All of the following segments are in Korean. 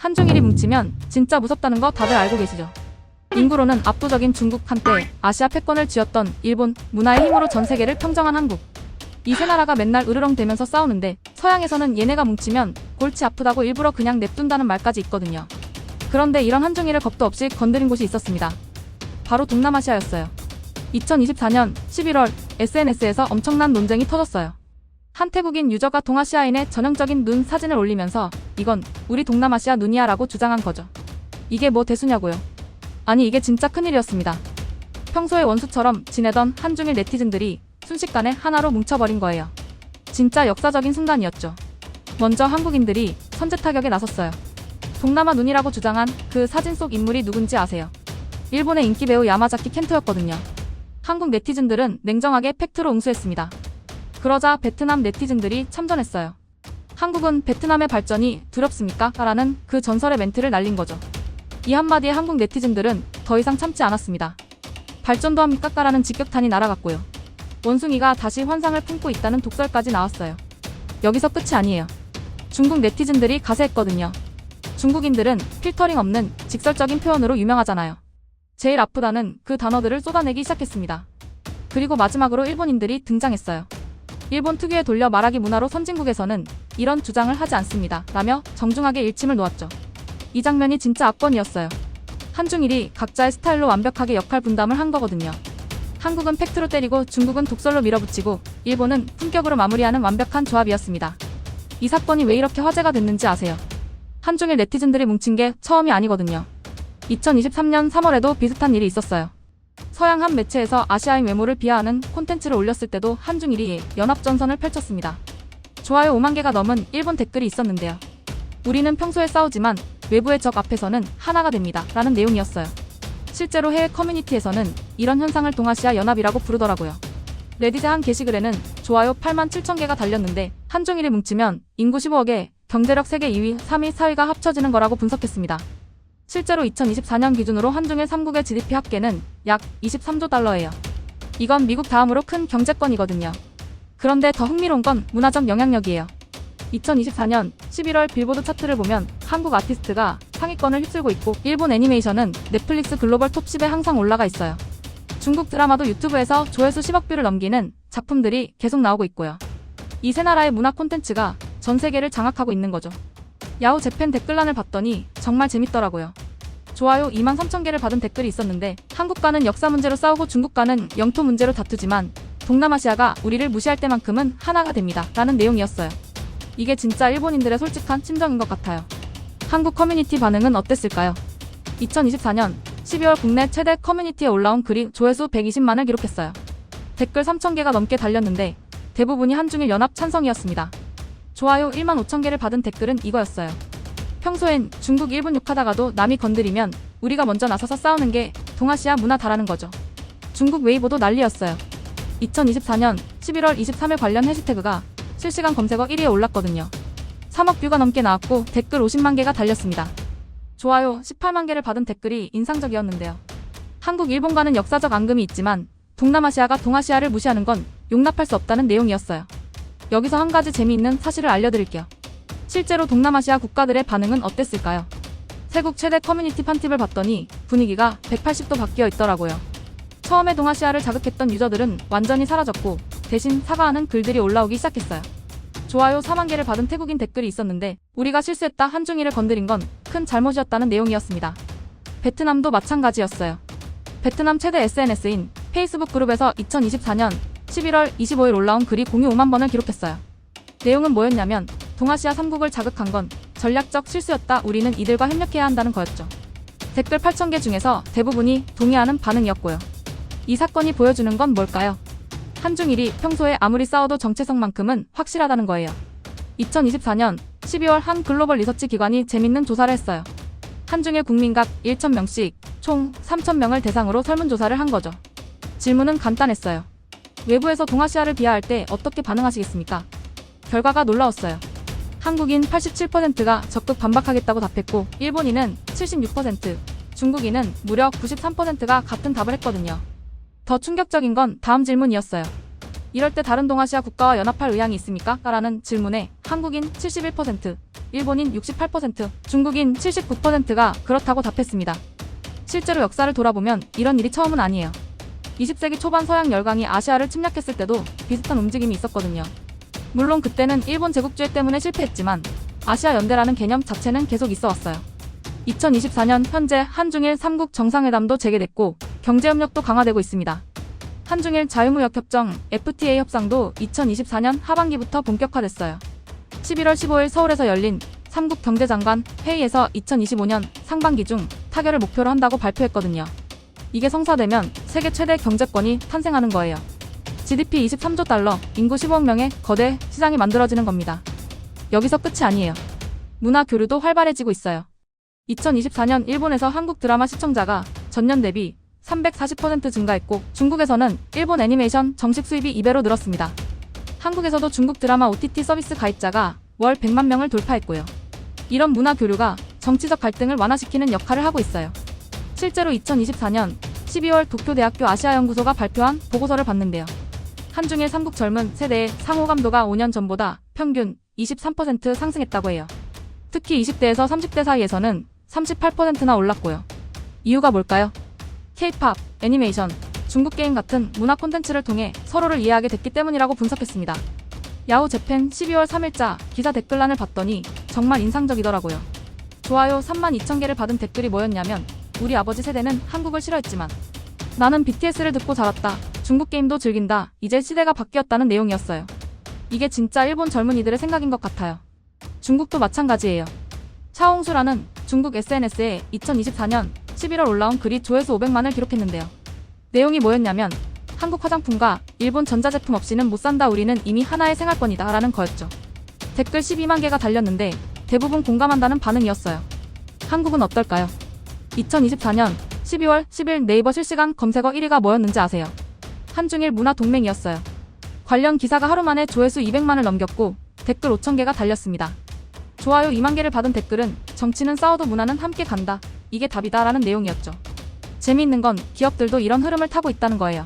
한중일이 뭉치면 진짜 무섭다는 거 다들 알고 계시죠? 인구로는 압도적인 중국, 한때 아시아 패권을 쥐었던 일본, 문화의 힘으로 전 세계를 평정한 한국. 이 세 나라가 맨날 으르렁대면서 싸우는데 서양에서는 얘네가 뭉치면 골치 아프다고 일부러 그냥 냅둔다는 말까지 있거든요. 그런데 이런 한중일을 겁도 없이 건드린 곳이 있었습니다. 바로 동남아시아였어요. 2024년 11월 SNS에서 엄청난 논쟁이 터졌어요. 한 태국인 유저가 동아시아인의 전형적인 눈 사진을 올리면서 이건 우리 동남아시아 눈이야 라고 주장한 거죠. 이게 뭐 대수냐고요. 아니 이게 진짜 큰일이었습니다. 평소에 원수처럼 지내던 한중일 네티즌들이 순식간에 하나로 뭉쳐버린 거예요. 진짜 역사적인 순간이었죠. 먼저 한국인들이 선제 타격에 나섰어요. 동남아 눈이라고 주장한 그 사진 속 인물이 누군지 아세요? 일본의 인기 배우 야마자키 켄토였거든요. 한국 네티즌들은 냉정하게 팩트로 응수했습니다. 그러자 베트남 네티즌들이 참전했어요. 한국은 베트남의 발전이 두렵습니까? 라는 그 전설의 멘트를 날린 거죠. 이 한마디에 한국 네티즌들은 더 이상 참지 않았습니다. 발전도 합니까? 라는 직격탄이 날아갔고요. 원숭이가 다시 환상을 품고 있다는 독설까지 나왔어요. 여기서 끝이 아니에요. 중국 네티즌들이 가세했거든요. 중국인들은 필터링 없는 직설적인 표현으로 유명하잖아요. 제일 아프다는 그 단어들을 쏟아내기 시작했습니다. 그리고 마지막으로 일본인들이 등장했어요. 일본 특유의 돌려 말하기 문화로 선진국에서는 이런 주장을 하지 않습니다. 라며 정중하게 일침을 놓았죠. 이 장면이 진짜 압권이었어요. 한중일이 각자의 스타일로 완벽하게 역할 분담을 한 거거든요. 한국은 팩트로 때리고 중국은 독설로 밀어붙이고 일본은 품격으로 마무리하는 완벽한 조합이었습니다. 이 사건이 왜 이렇게 화제가 됐는지 아세요? 한중일 네티즌들이 뭉친 게 처음이 아니거든요. 2023년 3월에도 비슷한 일이 있었어요. 서양 한 매체에서 아시아인 외모를 비하하는 콘텐츠를 올렸을 때도 한중일이 연합전선을 펼쳤습니다. 좋아요 5만 개가 넘은 일본 댓글이 있었는데요. 우리는 평소에 싸우지만 외부의 적 앞에서는 하나가 됩니다. 라는 내용이었어요. 실제로 해외 커뮤니티에서는 이런 현상을 동아시아 연합이라고 부르더라고요. 레딧의 한 게시글에는 좋아요 8만 7천 개가 달렸는데 한중일이 뭉치면 인구 15억에 경제력 세계 2위, 3위, 4위가 합쳐지는 거라고 분석했습니다. 실제로 2024년 기준으로 한중일 3국의 GDP 합계는 약 23조 달러예요. 이건 미국 다음으로 큰 경제권이거든요. 그런데 더 흥미로운 건 문화적 영향력이에요. 2024년 11월 빌보드 차트를 보면 한국 아티스트가 상위권을 휩쓸고 있고 일본 애니메이션은 넷플릭스 글로벌 톱 10에 항상 올라가 있어요. 중국 드라마도 유튜브에서 조회수 10억 뷰를 넘기는 작품들이 계속 나오고 있고요. 이 세 나라의 문화 콘텐츠가 전 세계를 장악하고 있는 거죠. 야후 재팬 댓글란을 봤더니 정말 재밌더라고요. 좋아요 2만 3천 개를 받은 댓글이 있었는데 한국과는 역사 문제로 싸우고 중국과는 영토 문제로 다투지만 동남아시아가 우리를 무시할 때만큼은 하나가 됩니다. 라는 내용이었어요. 이게 진짜 일본인들의 솔직한 심정인 것 같아요. 한국 커뮤니티 반응은 어땠을까요? 2024년 12월 국내 최대 커뮤니티에 올라온 글이 조회수 120만을 기록했어요. 댓글 3천 개가 넘게 달렸는데 대부분이 한중일 연합 찬성이었습니다. 좋아요 1만 5천 개를 받은 댓글은 이거였어요. 평소엔 중국 일본 욕하다가도 남이 건드리면 우리가 먼저 나서서 싸우는 게 동아시아 문화다라는 거죠. 중국 웨이보도 난리였어요. 2024년 11월 23일 관련 해시태그가 실시간 검색어 1위에 올랐거든요. 3억 뷰가 넘게 나왔고 댓글 50만 개가 달렸습니다. 좋아요 18만 개를 받은 댓글이 인상적이었는데요. 한국, 일본과는 역사적 앙금이 있지만 동남아시아가 동아시아를 무시하는 건 용납할 수 없다는 내용이었어요. 여기서 한 가지 재미있는 사실을 알려드릴게요. 실제로 동남아시아 국가들의 반응은 어땠을까요? 세국 최대 커뮤니티 판팁을 봤더니 분위기가 180도 바뀌어 있더라고요. 처음에 동아시아를 자극했던 유저들은 완전히 사라졌고 대신 사과하는 글들이 올라오기 시작했어요. 좋아요 4만 개를 받은 태국인 댓글이 있었는데 우리가 실수했다, 한중일을 건드린 건 큰 잘못이었다는 내용이었습니다. 베트남도 마찬가지였어요. 베트남 최대 SNS인 페이스북 그룹에서 2024년 11월 25일 올라온 글이 공유 5만 번을 기록했어요. 내용은 뭐였냐면 동아시아 3국을 자극한 건 전략적 실수였다, 우리는 이들과 협력해야 한다는 거였죠. 댓글 8천 개 중에서 대부분이 동의하는 반응이었고요. 이 사건이 보여주는 건 뭘까요? 한중일이 평소에 아무리 싸워도 정체성만큼은 확실하다는 거예요. 2024년 12월 한 글로벌 리서치 기관이 재밌는 조사를 했어요. 한중일 국민 각 1,000명씩 총 3,000명을 대상으로 설문조사를 한 거죠. 질문은 간단했어요. 외부에서 동아시아를 비하할 때 어떻게 반응하시겠습니까? 결과가 놀라웠어요. 한국인 87%가 적극 반박하겠다고 답했고 일본인은 76%, 중국인은 무려 93%가 같은 답을 했거든요. 더 충격적인 건 다음 질문이었어요. 이럴 때 다른 동아시아 국가와 연합할 의향이 있습니까? 라는 질문에 한국인 71%, 일본인 68%, 중국인 79%가 그렇다고 답했습니다. 실제로 역사를 돌아보면 이런 일이 처음은 아니에요. 20세기 초반 서양 열강이 아시아를 침략했을 때도 비슷한 움직임이 있었거든요. 물론 그때는 일본 제국주의 때문에 실패했지만 아시아 연대라는 개념 자체는 계속 있어 왔어요. 2024년 현재 한중일 3국 정상회담도 재개됐고 경제협력도 강화되고 있습니다. 한중일 자유무역협정 FTA 협상도 2024년 하반기부터 본격화됐어요. 11월 15일 서울에서 열린 3국 경제장관 회의에서 2025년 상반기 중 타결을 목표로 한다고 발표했거든요. 이게 성사되면 세계 최대 경제권이 탄생하는 거예요. GDP 23조 달러, 인구 15억 명의 거대 시장이 만들어지는 겁니다. 여기서 끝이 아니에요. 문화 교류도 활발해지고 있어요. 2024년 일본에서 한국 드라마 시청자가 전년 대비 340% 증가했고 중국에서는 일본 애니메이션 정식 수입이 2배로 늘었습니다. 한국에서도 중국 드라마 OTT 서비스 가입자가 월 100만 명을 돌파했고요. 이런 문화 교류가 정치적 갈등을 완화시키는 역할을 하고 있어요. 실제로 2024년 12월 도쿄대학교 아시아연구소가 발표한 보고서를 봤는데요. 한중일 3국 젊은 세대의 상호감도가 5년 전보다 평균 23% 상승했다고 해요. 특히 20대에서 30대 사이에서는 38%나 올랐고요. 이유가 뭘까요? K-팝, 애니메이션, 중국 게임 같은 문화 콘텐츠를 통해 서로를 이해하게 됐기 때문이라고 분석했습니다. 야후 재팬 12월 3일자 기사 댓글란을 봤더니 정말 인상적이더라고요. 좋아요 32,000개를 받은 댓글이 뭐였냐면 우리 아버지 세대는 한국을 싫어했지만 나는 BTS를 듣고 자랐다. 중국 게임도 즐긴다. 이제 시대가 바뀌었다는 내용이었어요. 이게 진짜 일본 젊은이들의 생각인 것 같아요. 중국도 마찬가지예요. 차홍수라는 중국 SNS에 2024년 11월 올라온 글이 조회수 500만을 기록했는데요. 내용이 뭐였냐면 한국 화장품과 일본 전자제품 없이는 못 산다 우리는 이미 하나의 생활권이다 라는 거였죠. 댓글 12만 개가 달렸는데 대부분 공감한다는 반응이었어요. 한국은 어떨까요? 2024년 12월 10일 네이버 실시간 검색어 1위가 뭐였는지 아세요? 한중일 문화동맹이었어요. 관련 기사가 하루 만에 조회수 200만을 넘겼고 댓글 5,000개가 달렸습니다. 좋아요 2만 개를 받은 댓글은 정치는 싸워도 문화는 함께 간다. 이게 답이다 라는 내용이었죠. 재미있는 건 기업들도 이런 흐름을 타고 있다는 거예요.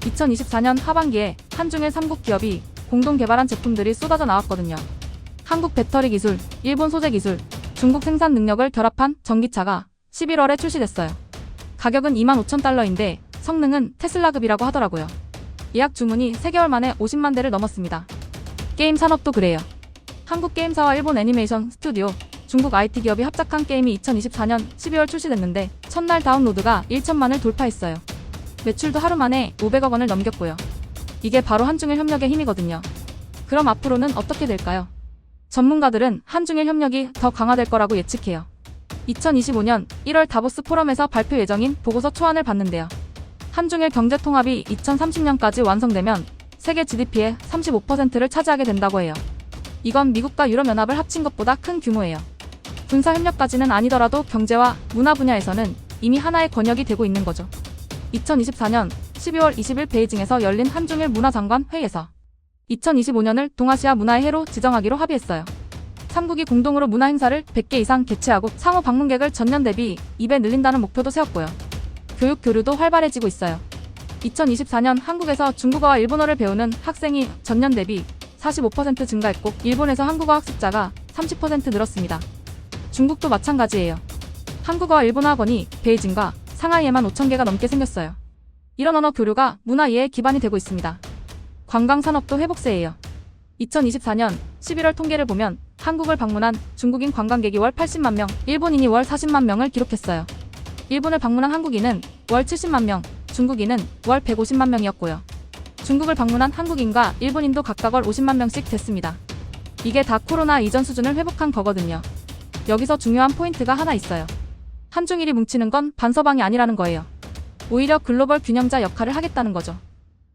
2024년 하반기에 한중일 3국 기업이 공동 개발한 제품들이 쏟아져 나왔거든요. 한국 배터리 기술, 일본 소재 기술, 중국 생산 능력을 결합한 전기차가 11월에 출시됐어요. 가격은 25,000달러인데 성능은 테슬라급이라고 하더라고요. 예약 주문이 3개월 만에 50만 대를 넘었습니다. 게임 산업도 그래요. 한국 게임사와 일본 애니메이션 스튜디오, 중국 IT 기업이 합작한 게임이 2024년 12월 출시됐는데 첫날 다운로드가 1천만을 돌파했어요. 매출도 하루 만에 500억 원을 넘겼고요. 이게 바로 한중일 협력의 힘이거든요. 그럼 앞으로는 어떻게 될까요? 전문가들은 한중일 협력이 더 강화될 거라고 예측해요. 2025년 1월 다보스 포럼에서 발표 예정인 보고서 초안을 봤는데요. 한중일 경제통합이 2030년까지 완성되면 세계 GDP의 35%를 차지하게 된다고 해요. 이건 미국과 유럽연합을 합친 것보다 큰 규모예요. 군사협력까지는 아니더라도 경제와 문화 분야에서는 이미 하나의 권역이 되고 있는 거죠. 2024년 12월 20일 베이징에서 열린 한중일 문화장관 회의에서 2025년을 동아시아 문화의 해로 지정하기로 합의했어요. 3국이 공동으로 문화 행사를 100개 이상 개최하고 상호 방문객을 전년 대비 2배 늘린다는 목표도 세웠고요. 교육 교류도 활발해지고 있어요. 2024년 한국에서 중국어와 일본어를 배우는 학생이 전년 대비 45% 증가했고 일본에서 한국어 학습자가 30% 늘었습니다. 중국도 마찬가지예요. 한국어와 일본어 학원이 베이징과 상하이에만 5,000개가 넘게 생겼어요. 이런 언어 교류가 문화 이해의 기반이 되고 있습니다. 관광 산업도 회복세예요. 2024년 11월 통계를 보면 한국을 방문한 중국인 관광객이 월 80만 명, 일본인이 월 40만 명을 기록했어요. 일본을 방문한 한국인은 월 70만 명, 중국인은 월 150만 명이었고요. 중국을 방문한 한국인과 일본인도 각각 월 50만 명씩 됐습니다. 이게 다 코로나 이전 수준을 회복한 거거든요. 여기서 중요한 포인트가 하나 있어요. 한중일이 뭉치는 건 반서방이 아니라는 거예요. 오히려 글로벌 균형자 역할을 하겠다는 거죠.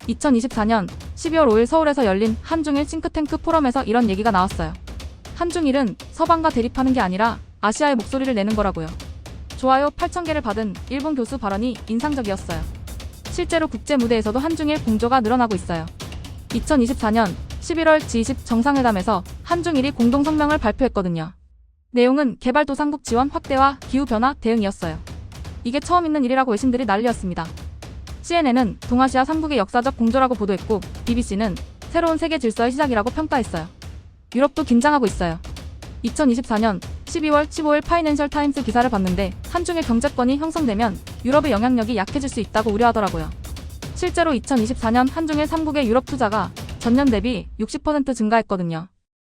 2024년 12월 5일 서울에서 열린 한중일 싱크탱크 포럼에서 이런 얘기가 나왔어요. 한중일은 서방과 대립하는 게 아니라 아시아의 목소리를 내는 거라고요. 좋아요 8,000개를 받은 일본 교수 발언이 인상적이었어요. 실제로 국제 무대에서도 한중일 공조가 늘어나고 있어요. 2024년 11월 G20 정상회담에서 한중일이 공동 성명을 발표했거든요. 내용은 개발도상국 지원 확대와 기후변화 대응이었어요. 이게 처음 있는 일이라고 외신들이 난리였습니다. CNN은 동아시아 3국의 역사적 공조라고 보도했고 BBC는 새로운 세계 질서의 시작이라고 평가했어요. 유럽도 긴장하고 있어요. 2024년 12월 15일 파이낸셜 타임스 기사를 봤는데 한중일 경제권이 형성되면 유럽의 영향력이 약해질 수 있다고 우려하더라고요. 실제로 2024년 한중일 3국의 유럽 투자가 전년 대비 60% 증가했거든요.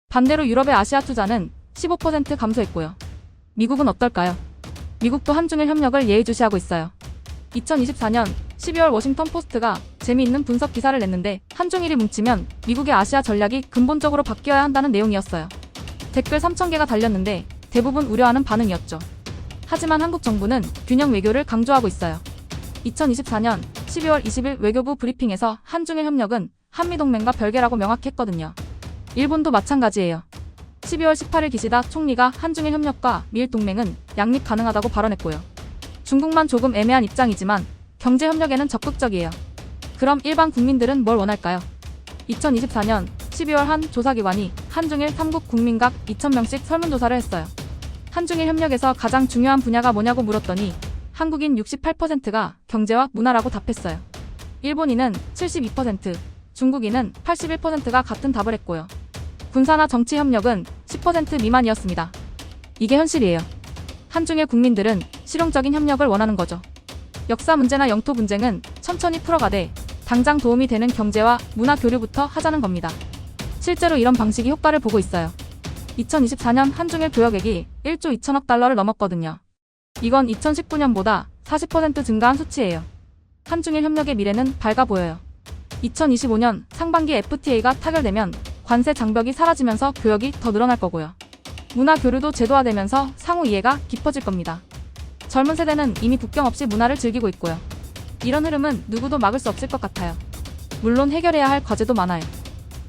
반대로 유럽의 아시아 투자는 15% 감소했고요. 미국은 어떨까요? 미국도 한중일 협력을 예의주시하고 있어요. 2024년 12월 워싱턴 포스트가 재미있는 분석 기사를 냈는데 한중일이 뭉치면 미국의 아시아 전략이 근본적으로 바뀌어야 한다는 내용이었어요. 댓글 3,000개가 달렸는데 대부분 우려하는 반응이었죠. 하지만 한국 정부는 균형 외교를 강조하고 있어요. 2024년 12월 20일 외교부 브리핑에서 한중일 협력은 한미동맹과 별개라고 명확히 했거든요. 일본도 마찬가지예요. 12월 18일 기시다 총리가 한중일 협력과 미일 동맹은 양립 가능하다고 발언했고요. 중국만 조금 애매한 입장이지만 경제 협력에는 적극적이에요. 그럼 일반 국민들은 뭘 원할까요? 2024년 12월 한 조사기관이 한중일 3국 국민 각 2,000명씩 설문조사를 했어요. 한중일 협력에서 가장 중요한 분야가 뭐냐고 물었더니 한국인 68%가 경제와 문화라고 답했어요. 일본인은 72%, 중국인은 81%가 같은 답을 했고요. 군사나 정치 협력은 10% 미만이었습니다. 이게 현실이에요. 한중일 국민들은 실용적인 협력을 원하는 거죠. 역사 문제나 영토 분쟁은 천천히 풀어가되 당장 도움이 되는 경제와 문화 교류부터 하자는 겁니다. 실제로 이런 방식이 효과를 보고 있어요. 2024년 한중일 교역액이 1조 2천억 달러를 넘었거든요. 이건 2019년보다 40% 증가한 수치예요. 한중일 협력의 미래는 밝아 보여요. 2025년 상반기 FTA가 타결되면 관세 장벽이 사라지면서 교역이 더 늘어날 거고요. 문화 교류도 제도화되면서 상호 이해가 깊어질 겁니다. 젊은 세대는 이미 국경 없이 문화를 즐기고 있고요. 이런 흐름은 누구도 막을 수 없을 것 같아요. 물론 해결해야 할 과제도 많아요.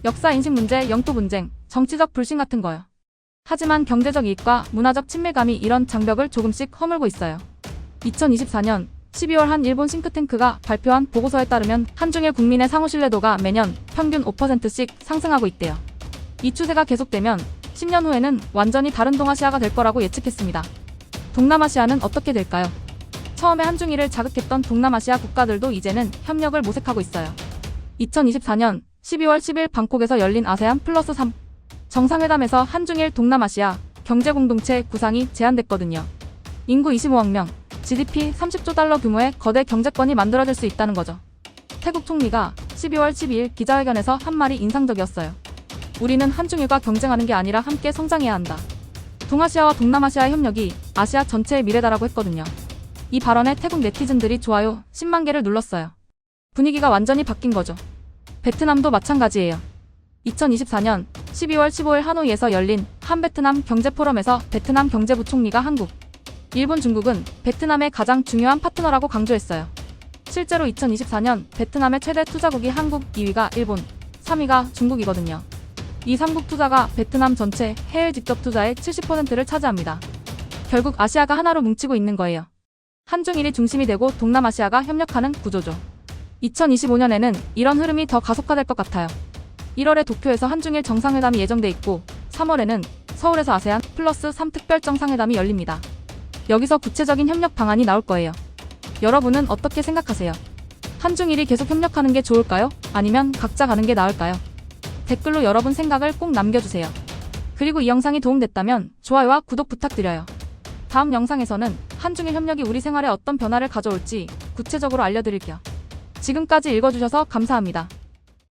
역사 인식 문제, 영토 분쟁, 정치적 불신 같은 거요. 하지만 경제적 이익과 문화적 친밀감이 이런 장벽을 조금씩 허물고 있어요. 2024년 12월 한 일본 싱크탱크가 발표한 보고서에 따르면 한중일 국민의 상호 신뢰도가 매년 평균 5%씩 상승하고 있대요. 이 추세가 계속되면 10년 후에는 완전히 다른 동아시아가 될 거라고 예측했습니다. 동남아시아는 어떻게 될까요? 처음에 한중일을 자극했던 동남아시아 국가들도 이제는 협력을 모색하고 있어요. 2024년 12월 10일 방콕에서 열린 아세안 플러스 3 정상회담에서 한중일 동남아시아 경제공동체 구상이 제안됐거든요. 인구 25억 명, GDP 30조 달러 규모의 거대 경제권이 만들어질 수 있다는 거죠. 태국 총리가 12월 12일 기자회견에서 한 말이 인상적이었어요. 우리는 한중일과 경쟁하는 게 아니라 함께 성장해야 한다. 동아시아와 동남아시아의 협력이 아시아 전체의 미래다라고 했거든요. 이 발언에 태국 네티즌들이 좋아요 10만 개를 눌렀어요. 분위기가 완전히 바뀐 거죠. 베트남도 마찬가지예요. 2024년 12월 15일 하노이에서 열린 한베트남 경제포럼에서 베트남 경제부총리가 한국, 일본, 중국은 베트남의 가장 중요한 파트너라고 강조했어요. 실제로 2024년 베트남의 최대 투자국이 한국, 2위가 일본, 3위가 중국이거든요. 이 3국 투자가 베트남 전체 해외 직접 투자의 70%를 차지합니다. 결국 아시아가 하나로 뭉치고 있는 거예요. 한중일이 중심이 되고 동남아시아가 협력하는 구조죠. 2025년에는 이런 흐름이 더 가속화될 것 같아요. 1월에 도쿄에서 한중일 정상회담이 예정돼 있고 3월에는 서울에서 아세안 플러스 3 특별 정상회담이 열립니다. 여기서 구체적인 협력 방안이 나올 거예요. 여러분은 어떻게 생각하세요? 한중일이 계속 협력하는 게 좋을까요? 아니면 각자 가는 게 나을까요? 댓글로 여러분 생각을 꼭 남겨주세요. 그리고 이 영상이 도움됐다면 좋아요와 구독 부탁드려요. 다음 영상에서는 한중일 협력이 우리 생활에 어떤 변화를 가져올지 구체적으로 알려드릴게요. 지금까지 읽어주셔서 감사합니다.